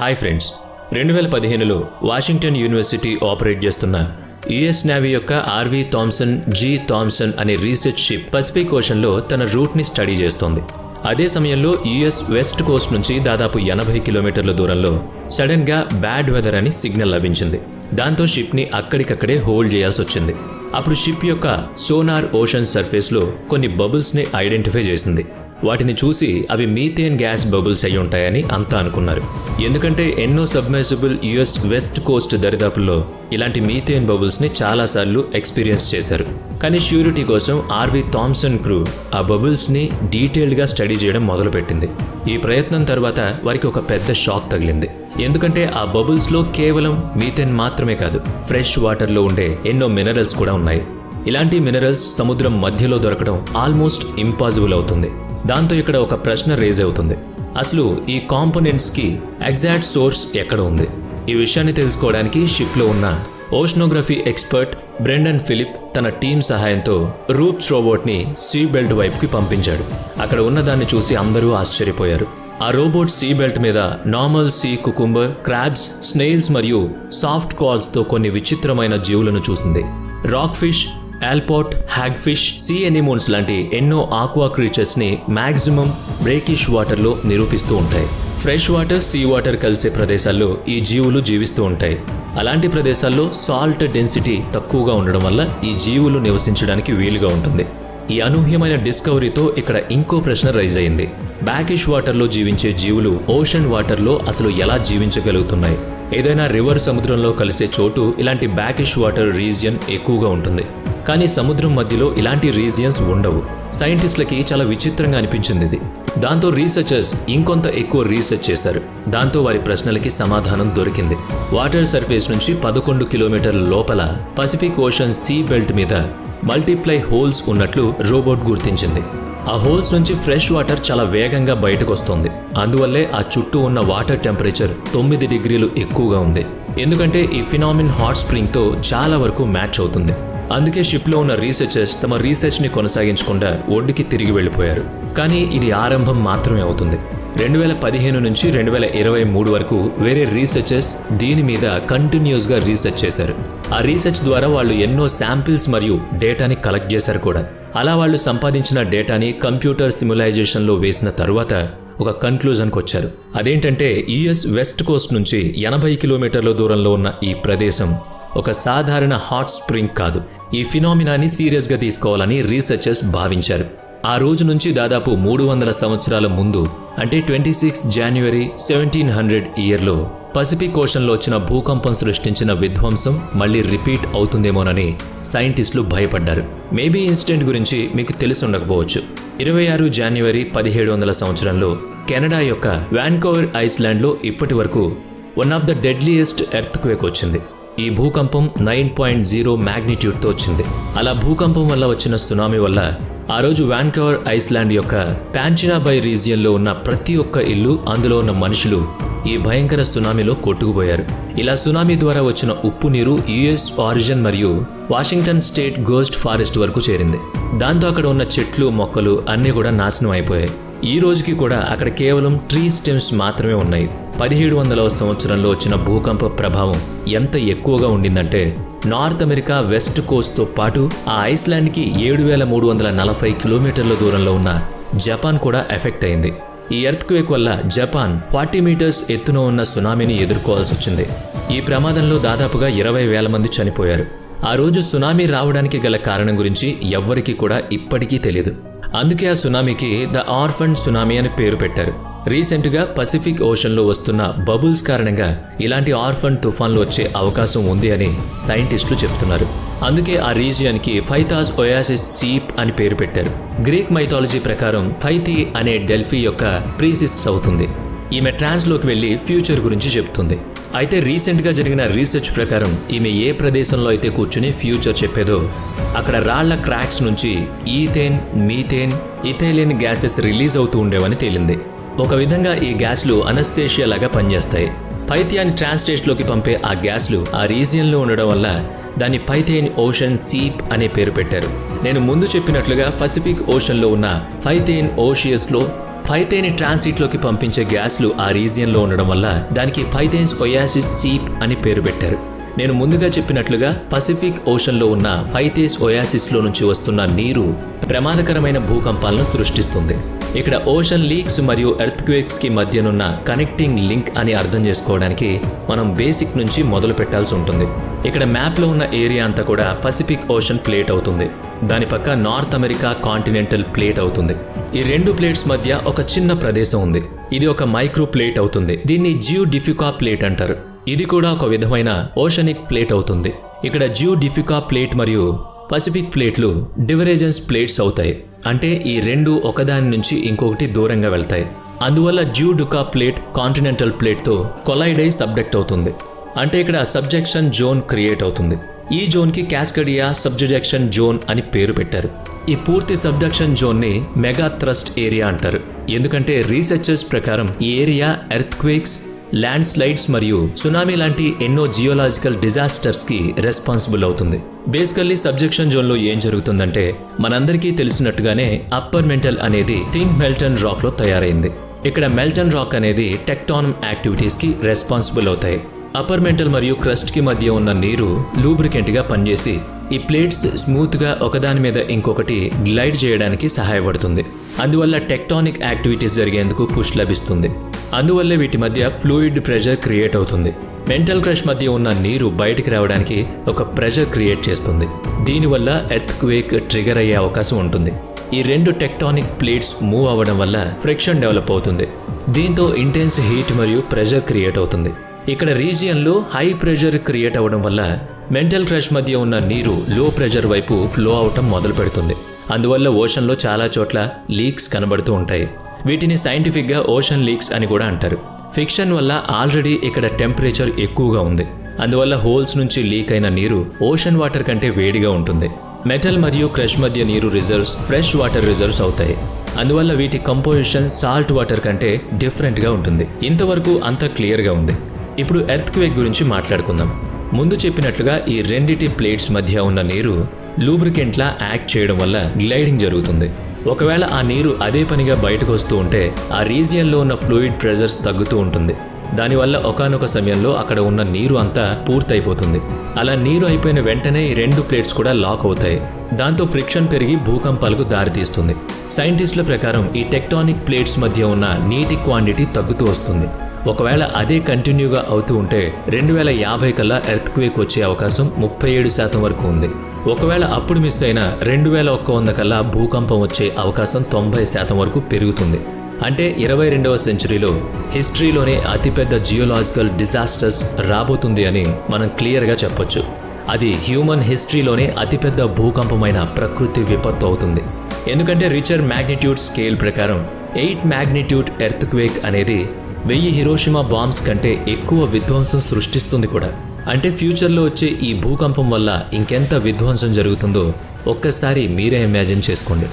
Hi friends, 2015లో Washington university operate చేస్తున్న US navy యొక్క ఆర్వి థామ్సన్ జి థామ్సన్ అనే రీసెర్చ్ షిప్ పసిఫిక్ ఓషన్లో తన రూట్ని స్టడీ చేస్తోంది. అదే సమయంలో యుఎస్ వెస్ట్ కోస్ట్ నుంచి దాదాపు 80 కిలోమీటర్ల దూరంలో సడన్గా బ్యాడ్ వెదర్ అని సిగ్నల్ లభించింది. దాంతో షిప్ని అక్కడికక్కడే హోల్డ్ చేయాల్సి వచ్చింది. అప్పుడు షిప్ యొక్క సోనార్ ఓషన్ సర్ఫేస్లో కొన్ని బబుల్స్ని ఐడెంటిఫై చేసింది. వాటిని చూసి అవి మీథేన్ గ్యాస్ బబుల్స్ అయి ఉంటాయని అంతా అనుకున్నారు. ఎందుకంటే ఎన్నో సబ్మెర్సిబుల్ యుఎస్ వెస్ట్ కోస్ట్ దరిదాపుల్లో ఇలాంటి మీథేన్ బబుల్స్ని చాలాసార్లు ఎక్స్పీరియన్స్ చేశారు. కానీ ష్యూరిటీ కోసం ఆర్వి థామ్సన్ క్రూ ఆ బబుల్స్ని డీటెయిల్డ్గా స్టడీ చేయడం మొదలుపెట్టింది. ఈ ప్రయత్నం తర్వాత వారికి ఒక పెద్ద షాక్ తగిలింది. ఎందుకంటే ఆ బబుల్స్లో కేవలం మీథేన్ మాత్రమే కాదు, ఫ్రెష్ వాటర్లో ఉండే ఎన్నో మినరల్స్ కూడా ఉన్నాయి. ఇలాంటి మినరల్స్ సముద్రం మధ్యలో దొరకడం ఆల్మోస్ట్ ఇంపాసిబుల్ అవుతుంది. దాంతో ఇక్కడ ఒక ప్రశ్న రేజ్ అవుతుంది. అసలు ఈ కాంపోనెంట్స్కి ఎగ్జాక్ట్ సోర్స్ ఎక్కడ ఉంది? ఈ విషయాన్ని తెలుసుకోవడానికి షిప్లో ఉన్న ఓషనోగ్రఫీ ఎక్స్పర్ట్ బ్రెండన్ ఫిలిప్ తన టీం సహాయంతో రూప్స్ రోబోట్ని సీ బెల్ట్ వైపుకి పంపించాడు. అక్కడ ఉన్నదాన్ని చూసి అందరూ ఆశ్చర్యపోయారు. ఆ రోబోట్ సీ బెల్ట్ మీద normal sea cucumber, crabs, snails మరియు సాఫ్ట్ కాల్స్తో కొన్ని విచిత్రమైన జీవులను చూసింది. రాక్ ఫిష్, ఆల్పోట్, హ్యాగ్ ఫిష్, సీ ఎనిమోన్స్ లాంటి ఎన్నో ఆక్వా క్రీచర్స్ని మ్యాక్సిమం బ్రేకిష్ వాటర్లో నిరూపిస్తూ ఉంటాయి. ఫ్రెష్ వాటర్, సీ వాటర్ కలిసే ప్రదేశాల్లో ఈ జీవులు జీవిస్తూ ఉంటాయి. అలాంటి ప్రదేశాల్లో సాల్ట్ డెన్సిటీ తక్కువగా ఉండడం వల్ల ఈ జీవులు నివసించడానికి వీలుగా ఉంటుంది. ఈ అనూహ్యమైన డిస్కవరీతో ఇక్కడ ఇంకో ప్రశ్న రైజ్ అయింది. బ్యాకిష్ వాటర్లో జీవించే జీవులు ఓషన్ వాటర్లో అసలు ఎలా జీవించగలుగుతున్నాయి? ఏదైనా రివర్ సముద్రంలో కలిసే చోటు ఇలాంటి బ్యాకిష్ వాటర్ రీజియన్ ఎక్కువగా ఉంటుంది. కానీ సముద్రం మధ్యలో ఇలాంటి రీజియన్స్ ఉండవు. సైంటిస్టులకి చాలా విచిత్రంగా అనిపించింది ఇది. దాంతో రీసెర్చర్స్ ఇంకొంత ఎక్కువ రీసెర్చ్ చేశారు. దాంతో వారి ప్రశ్నలకి సమాధానం దొరికింది. వాటర్ సర్ఫేస్ నుంచి 11 కిలోమీటర్ల లోపల పసిఫిక్ ఓషన్ సీ బెల్ట్ మీద మల్టిప్లై హోల్స్ ఉన్నట్లు రోబోట్ గుర్తించింది. ఆ హోల్స్ నుంచి ఫ్రెష్ వాటర్ చాలా వేగంగా బయటకు వస్తుంది. అందువల్లే ఆ చుట్టూ ఉన్న వాటర్ టెంపరేచర్ 9 డిగ్రీలు ఎక్కువగా ఉంది. ఎందుకంటే ఈ ఫినామిన్ హాట్ స్ప్రింగ్తో చాలా వరకు మ్యాచ్ అవుతుంది. అందుకే షిప్లో ఉన్న రీసెర్చర్స్ తమ రీసెర్చ్ని కొనసాగించకుండా ఒడ్డుకి తిరిగి వెళ్ళిపోయారు. కానీ ఇది ఆరంభం మాత్రమే అవుతుంది. 2015 నుంచి 2023 వరకు వేరే రీసెర్చర్స్ దీని మీద కంటిన్యూస్గా రీసెర్చ్ చేశారు. ఆ రీసెర్చ్ ద్వారా వాళ్ళు ఎన్నో శాంపిల్స్ మరియు డేటాని కలెక్ట్ చేశారు కూడా. అలా వాళ్ళు సంపాదించిన డేటాని కంప్యూటర్ సిమ్యులైజేషన్లో వేసిన తరువాత ఒక కన్క్లూజన్కి వచ్చారు. అదేంటంటే యుఎస్ వెస్ట్ కోస్ట్ నుంచి 80 కిలోమీటర్ల దూరంలో ఉన్న ఈ ప్రదేశం ఒక సాధారణ హాట్ స్ప్రింగ్ కాదు. ఈ ఫినామినాని సీరియస్గా తీసుకోవాలని రీసెర్చర్స్ భావించారు. ఆ రోజు నుంచి దాదాపు 300 సంవత్సరాల ముందు, అంటే 26 జనవరి 1700 ఇయర్లో పసిఫిక్ ఓషన్లో వచ్చిన భూకంపం సృష్టించిన విధ్వంసం మళ్ళీ రిపీట్ అవుతుందేమోనని సైంటిస్టులు భయపడ్డారు. మేబీ ఇన్సిడెంట్ గురించి మీకు తెలిసి ఉండకపోవచ్చు. 26 జనవరి 1700 సంవత్సరంలో కెనడా యొక్క వాన్కోవర్ ఐస్లాండ్లో ఇప్పటి వరకు one of the deadliest earth quake వచ్చింది. ఈ భూకంపం 9.0 మ్యాగ్నిట్యూడ్తో వచ్చింది. అలా భూకంపం వల్ల వచ్చిన సునామీ వల్ల ఆ రోజు వాన్కోవర్ ఐస్లాండ్ యొక్క ప్యాంచినా బై రీజియన్లో ఉన్న ప్రతి ఒక్క ఇల్లు, అందులో ఉన్న మనుషులు ఈ భయంకర సునామీలో కొట్టుకుపోయారు. ఇలా సునామీ ద్వారా వచ్చిన ఉప్పు నీరు యుఎస్ ఆరిజిన్ మరియు వాషింగ్టన్ స్టేట్ గోస్ట్ ఫారెస్ట్ వరకు చేరింది. దాంతో అక్కడ ఉన్న చెట్లు, మొక్కలు అన్నీ కూడా నాశనం అయిపోయాయి. ఈ రోజుకి కూడా అక్కడ కేవలం ట్రీ స్టెమ్స్ మాత్రమే ఉన్నాయి. 1700వ సంవత్సరంలో వచ్చిన భూకంప ప్రభావం ఎంత ఎక్కువగా ఉండిందంటే నార్త్ అమెరికా వెస్ట్ కోస్ట్తో పాటు ఆ ఐస్లాండ్కి 7340 కిలోమీటర్ల దూరంలో ఉన్న జపాన్ కూడా ఎఫెక్ట్ అయింది. ఈ ఎర్త్ క్వేక్ వల్ల జపాన్ 40 మీటర్స్ ఎత్తున ఉన్న సునామీని ఎదుర్కోవాల్సి వచ్చింది. ఈ ప్రమాదంలో దాదాపుగా 20,000 మంది చనిపోయారు. ఆ రోజు సునామీ రావడానికి గల కారణం గురించి ఎవ్వరికీ కూడా ఇప్పటికీ తెలియదు. అందుకే ఆ సునామీకి ద ఆర్ఫన్ సునామీ అని పేరు పెట్టారు. రీసెంట్గా పసిఫిక్ ఓషన్లో వస్తున్న బబుల్స్ కారణంగా ఇలాంటి ఆర్ఫన్ తుఫాన్లు వచ్చే అవకాశం ఉంది అని సైంటిస్టులు చెప్తున్నారు. అందుకే ఆ రీజియన్కి ఫైథాస్ ఒయాసిస్ సీప్ అని పేరు పెట్టారు. గ్రీక్ మైథాలజీ ప్రకారం ఫైథీ అనే డెల్ఫీ యొక్క ప్రీసిస్ట్స్ అవుతుంది. ఈమె ట్రాన్స్లోకి వెళ్ళి ఫ్యూచర్ గురించి చెప్తుంది. అయితే రీసెంట్గా జరిగిన రీసెర్చ్ ప్రకారం ఈమె ఏ ప్రదేశంలో అయితే కూర్చుని ఫ్యూచర్ చెప్పేదో అక్కడ రాళ్ల క్రాక్స్ నుంచి ethane, methane, ethylene gases release అవుతూ ఉండేవని తేలింది. ఒక విధంగా ఈ గ్యాస్లు అనస్థేషియా లాగా పనిచేస్తాయి. పైథియాన్ని ట్రాన్స్టేట్లోకి పంపే ఆ గ్యాస్లు ఆ రీజియన్లో ఉండడం వల్ల దాన్ని పైథేన్ ఓషన్ సీప్ అనే పేరు పెట్టారు. నేను ముందు చెప్పినట్లుగా పసిఫిక్ ఓషన్లో ఉన్న పైథేన్ ఓషియస్లో పైథేన్ ట్రాన్సిట్లోకి పంపించే గ్యాస్లు ఆ రీజియన్లో ఉండడం వల్ల దానికి పైథేన్స్ ఒయాసిస్ సీప్ అని పేరు పెట్టారు. నేను ముందుగా చెప్పినట్లుగా పసిఫిక్ ఓషన్లో ఉన్న పైథేస్ ఒయాసిస్లో నుంచి వస్తున్న నీరు ప్రమాదకరమైన భూకంపాలను సృష్టిస్తుంది. ఇక్కడ ఓషన్ లీక్స్ మరియు ఎర్త్క్వేక్స్కి మధ్యనున్న కనెక్టింగ్ లింక్ అని అర్థం చేసుకోవడానికి మనం బేసిక్ నుంచి మొదలు పెట్టాల్సి ఉంటుంది. ఇక్కడ మ్యాప్లో ఉన్న ఏరియా అంతా కూడా పసిఫిక్ ఓషన్ ప్లేట్ అవుతుంది. దాని పక్క నార్త్ అమెరికా కాంటినెంటల్ ప్లేట్ అవుతుంది. ఈ రెండు ప్లేట్స్ మధ్య ఒక చిన్న ప్రదేశం ఉంది. ఇది ఒక మైక్రో ప్లేట్ అవుతుంది. దీన్ని జియోడిఫికా ప్లేట్ అంటారు. ఇది కూడా ఒక విధమైన ఓషనిక్ ప్లేట్ అవుతుంది. ఇక్కడ జియోడిఫికా ప్లేట్ మరియు పసిఫిక్ ప్లేట్లు డివరేజెన్స్ ప్లేట్స్ అవుతాయి. అంటే ఈ రెండు ఒకదాని నుంచి ఇంకొకటి దూరంగా వెళ్తాయి. అందువల్ల జియోడిఫికా ప్లేట్ కాంటినెంటల్ ప్లేట్తో కొలైడ్ అయి సబ్డక్ట్ అవుతుంది. అంటే ఇక్కడ సబ్జెక్షన్ జోన్ క్రియేట్ అవుతుంది. ఈ జోన్కి క్యాస్కడియా సబ్జెక్షన్ జోన్ అని పేరు పెట్టారు. ఈ పూర్తి సబ్డక్షన్ జోన్ని మెగా థ్రస్ట్ ఏరియా అంటారు. ఎందుకంటే రీసెర్చర్స్ ప్రకారం ఈ ఏరియా ఎర్త్క్వేక్స్, ల్యాండ్ స్లైడ్స్ మరియు సునామీ లాంటి ఎన్నో జియోలాజికల్ డిజాస్టర్స్కి రెస్పాన్సిబుల్ అవుతుంది. బేసికల్లీ సబ్జెక్షన్ జోన్లో ఏం జరుగుతుందంటే మనందరికీ తెలిసినట్టుగానే అప్పర్ మెంటల్ అనేది థింక్ మెల్టన్ రాక్లో తయారైంది. ఇక్కడ మెల్టన్ రాక్ అనేది టెక్టానిక్ యాక్టివిటీస్కి రెస్పాన్సిబుల్ అవుతాయి. అప్పర్ మెంటల్ మరియు క్రస్ట్కి మధ్య ఉన్న నీరు లూబ్రికెంట్గా పనిచేసి ఈ ప్లేట్స్ స్మూత్గా ఒకదాని మీద ఇంకొకటి గ్లైడ్ చేయడానికి సహాయపడుతుంది. అందువల్ల టెక్టానిక్ యాక్టివిటీస్ జరిగేందుకు పుష్ లభిస్తుంది. అందువల్లే వీటి మధ్య ఫ్లూయిడ్ ప్రెషర్ క్రియేట్ అవుతుంది. మెంటల్ క్రష్ మధ్య ఉన్న నీరు బయటికి రావడానికి ఒక ప్రెషర్ క్రియేట్ చేస్తుంది. దీనివల్ల ఎర్త్క్వేక్ ట్రిగర్ అయ్యే అవకాశం ఉంటుంది. ఈ రెండు టెక్టానిక్ ప్లేట్స్ మూవ్ అవ్వడం వల్ల ఫ్రిక్షన్ డెవలప్ అవుతుంది. దీంతో ఇంటెన్స్ హీట్ మరియు ప్రెషర్ క్రియేట్ అవుతుంది. ఇక్కడ రీజియన్లో హై ప్రెషర్ క్రియేట్ అవ్వడం వల్ల మెంటల్ క్రష్ మధ్య ఉన్న నీరు లో ప్రెషర్ వైపు ఫ్లో అవటం మొదలు పెడుతుంది. అందువల్ల ఓషన్లో చాలా చోట్ల లీక్స్ కనబడుతూ ఉంటాయి. వీటిని సైంటిఫిక్గా ఓషన్ లీక్స్ అని కూడా అంటారు. ఫిక్షన్ వల్ల ఆల్రెడీ ఇక్కడ టెంపరేచర్ ఎక్కువగా ఉంది. అందువల్ల హోల్స్ నుంచి లీక్ అయిన నీరు ఓషన్ వాటర్ కంటే వేడిగా ఉంటుంది. మెటల్ మరియు క్రష్ మధ్య నీరు రిజర్వ్స్ ఫ్రెష్ వాటర్ రిజర్వ్స్ అవుతాయి. అందువల్ల వీటి కంపోజిషన్ సాల్ట్ వాటర్ కంటే డిఫరెంట్గా ఉంటుంది. ఇంతవరకు అంతా క్లియర్గా ఉంది. ఇప్పుడు ఎర్త్క్వేక్ గురించి మాట్లాడుకుందాం. ముందు చెప్పినట్లుగా ఈ రెండిటి ప్లేట్స్ మధ్య ఉన్న నీరు లూబ్రికెంట్లా యాక్ట్ చేయడం వల్ల గ్లైడింగ్ జరుగుతుంది. ఒకవేళ ఆ నీరు అదే పనిగా బయటకు వస్తూ ఉంటే ఆ రీజియన్లో ఉన్న ఫ్లూయిడ్ ప్రెజర్స్ తగ్గుతూ ఉంటుంది. దానివల్ల ఒకానొక సమయంలో అక్కడ ఉన్న నీరు అంతా పూర్తయిపోతుంది. అలా నీరు అయిపోయిన వెంటనే ఈ రెండు ప్లేట్స్ కూడా లాక్ అవుతాయి. దాంతో ఫ్రిక్షన్ పెరిగి భూకంపాలకు దారితీస్తుంది. సైంటిస్టుల ప్రకారం ఈ టెక్టానిక్ ప్లేట్స్ మధ్య ఉన్న నీటి క్వాంటిటీ తగ్గుతూ వస్తుంది. ఒకవేళ అదే కంటిన్యూగా అవుతూ ఉంటే 2050 కల్లా ఎర్త్క్వేక్ వచ్చే అవకాశం 37% వరకు ఉంది. ఒకవేళ అప్పుడు మిస్ అయిన 2100 కల్లా భూకంపం వచ్చే అవకాశం 90% వరకు పెరుగుతుంది. అంటే 22వ సెంచరీలో హిస్టరీలోనే అతిపెద్ద జియోలాజికల్ డిజాస్టర్స్ రాబోతుంది అని మనం క్లియర్గా చెప్పొచ్చు. అది హ్యూమన్ హిస్టరీలోనే అతిపెద్ద భూకంపమైన ప్రకృతి విపత్తు అవుతుంది. ఎందుకంటే రిచర్ మ్యాగ్నిట్యూడ్ స్కేల్ ప్రకారం 8 మ్యాగ్నిట్యూడ్ ఎర్త్క్వేక్ అనేది 1000 హిరోషిమా బాంబ్స్ కంటే ఎక్కువ విధ్వంసం సృష్టిస్తుంది కూడా. అంటే ఫ్యూచర్లో వచ్చే ఈ భూకంపం వల్ల ఇంకెంత విధ్వంసం జరుగుతుందో ఒక్కసారి మీరే ఇమాజిన్ చేసుకోండి.